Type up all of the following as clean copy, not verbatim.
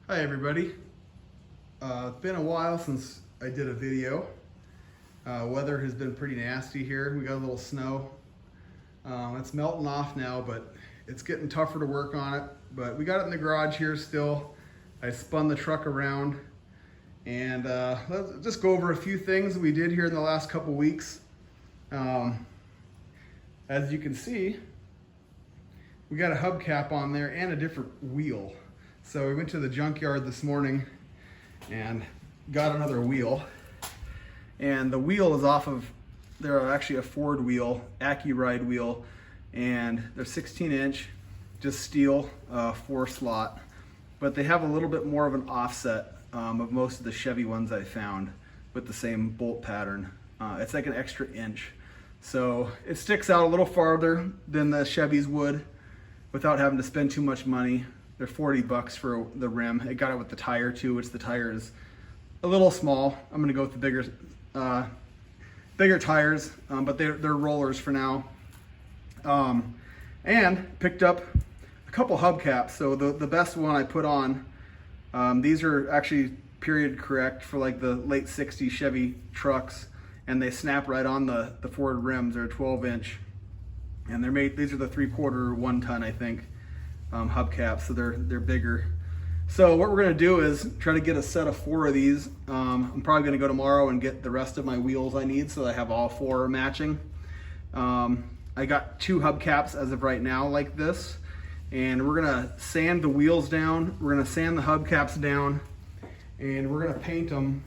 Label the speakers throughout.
Speaker 1: Hi everybody. It's been a while since I did a video. Weather has been pretty nasty here. We got a little snow. It's melting off now, but it's getting tougher to work on it. But we got it in the garage here still. I spun the truck around and let's just go over a few things we did here in the last couple weeks. As you can see, we got a hubcap on there and a different wheel. So we went to the junkyard this morning and got another wheel. And the wheel is off of, they're actually a Ford wheel, AccuRide wheel, and they're 16-inch, just steel, 4-slot. But they have a little bit more of an offset of most of the Chevy ones I found with the same bolt pattern. It's like an extra inch. So it sticks out a little farther than the Chevys would without having to spend too much money. They're $40 for the rim. I got it with the tire too, which the tire is a little small. I'm gonna go with the bigger tires, but they're rollers for now. And picked up a couple hubcaps. So the best one I put on, these are actually period correct for like the late 60s Chevy trucks, and they snap right on the Ford rims. They're 12-inch, and they're made. These are the 3/4 1-ton, I think. Hubcaps, so they're bigger. So what we're gonna do is try to get a set of 4 of these. I'm probably gonna go tomorrow and get the rest of my wheels I need so that I have all 4 matching. I got 2 hubcaps as of right now like this, and we're gonna sand the wheels down, we're gonna sand the hubcaps down, and we're gonna paint them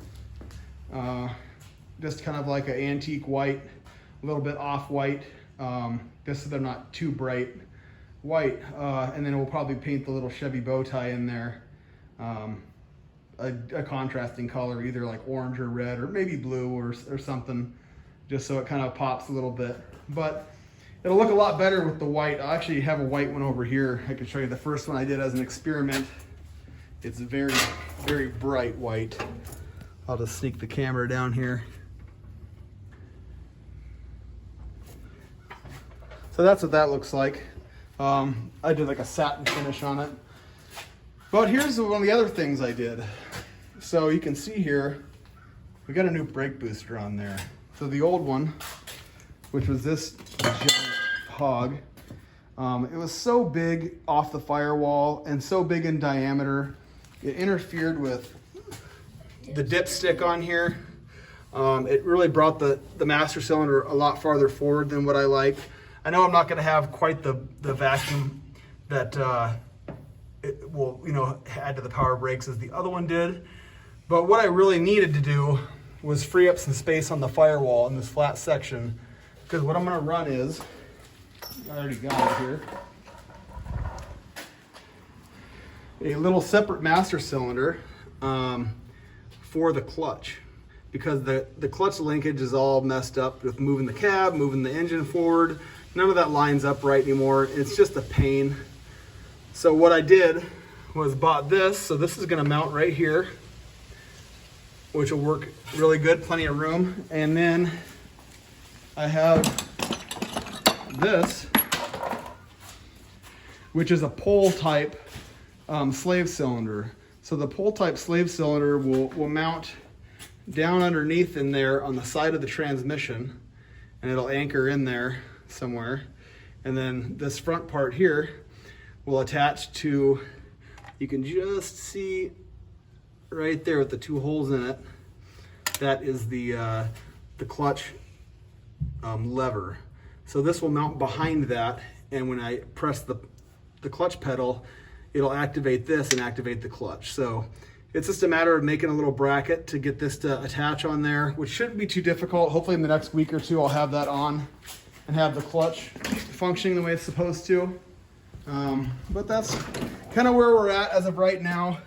Speaker 1: just kind of like an antique white, a little bit off-white, just so they're not too bright white, and then we'll probably paint the little Chevy bow tie in there a contrasting color, either like orange or red or maybe blue or something, just so it kind of pops a little bit. But it'll look a lot better with the white. I actually have a white one over here. I can show you the first one I did as an experiment. It's very, very bright white. I'll just sneak the camera down here. So that's what that looks like. I did like a satin finish on it. But here's one of the other things I did. So you can see here, we got a new brake booster on there. So the old one, which was this giant hog, it was so big off the firewall and so big in diameter, it interfered with the dipstick on here. It really brought the master cylinder a lot farther forward than what I like. I know I'm not going to have quite the vacuum that it will, add to the power brakes as the other one did. But what I really needed to do was free up some space on the firewall in this flat section, because what I'm going to run is, I already got it here, a little separate master cylinder for the clutch, because the clutch linkage is all messed up with moving the cab, moving the engine forward. None of that lines up right anymore. It's just a pain. So what I did was bought this. So this is gonna mount right here, which will work really good, plenty of room. And then I have this, which is a pole type slave cylinder. So the pole type slave cylinder will mount down underneath in there on the side of the transmission, and it'll anchor in there somewhere. And then this front part here will attach to, you can just see right there with the 2 holes in it, that is the clutch lever. So this will mount behind that, and when I press the clutch pedal, it'll activate this and activate the clutch. So it's just a matter of making a little bracket to get this to attach on there, which shouldn't be too difficult. Hopefully in the next week or 2 I'll have that on and have the clutch functioning the way it's supposed to. But that's kind of where we're at as of right now.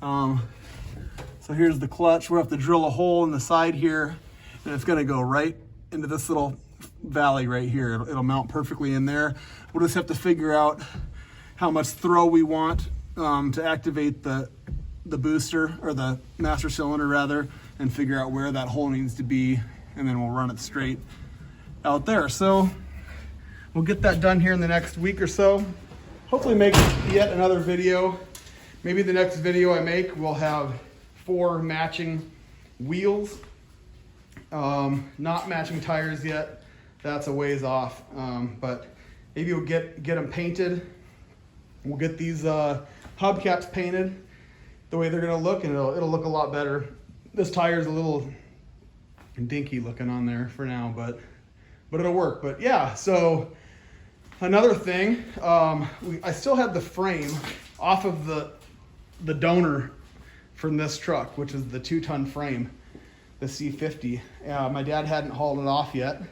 Speaker 1: So here's the clutch. We'll have to drill a hole in the side here, and it's gonna go right into this little valley right here. It'll mount perfectly in there. We'll just have to figure out how much throw we want to activate the booster, or the master cylinder rather, and figure out where that hole needs to be, and then we'll run it straight out there. So we'll get that done here in the next week or so. Hopefully make yet another video maybe the next video I make will have 4 matching wheels. Not matching tires yet. That's a ways off. But maybe we'll get them painted. We'll get these hubcaps painted the way they're gonna look, and it'll look a lot better. This tire's a little dinky looking on there for now, but it'll work. But yeah, so another thing, I still have the frame off of the donor from this truck, which is the 2-ton frame, the C50. My dad hadn't hauled it off yet,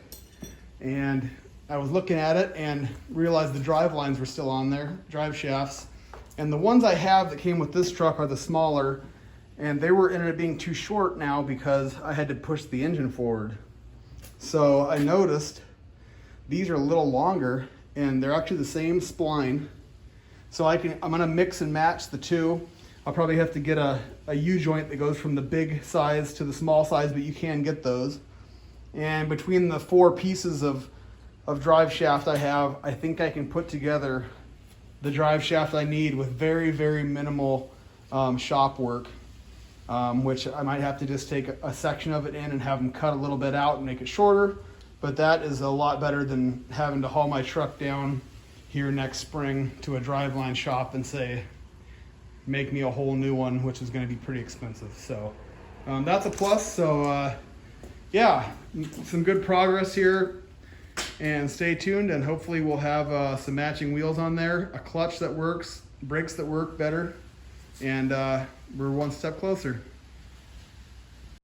Speaker 1: and I was looking at it and realized the drive lines were still on there, drive shafts. And the ones I have that came with this truck are the smaller, and they were ended up being too short now because I had to push the engine forward. So I noticed these are a little longer, and they're actually the same spline. So I'm gonna mix and match the two. I'll probably have to get a U-joint that goes from the big size to the small size, but you can get those. And between the 4 pieces of drive shaft I have, I think I can put together the drive shaft I need with very, very minimal shop work, which I might have to just take a section of it in and have them cut a little bit out and make it shorter. But that is a lot better than having to haul my truck down here next spring to a driveline shop and say, make me a whole new one, which is going to be pretty expensive. So that's a plus. So yeah, some good progress here. And stay tuned, and hopefully we'll have some matching wheels on there, a clutch that works, brakes that work better, and we're one step closer.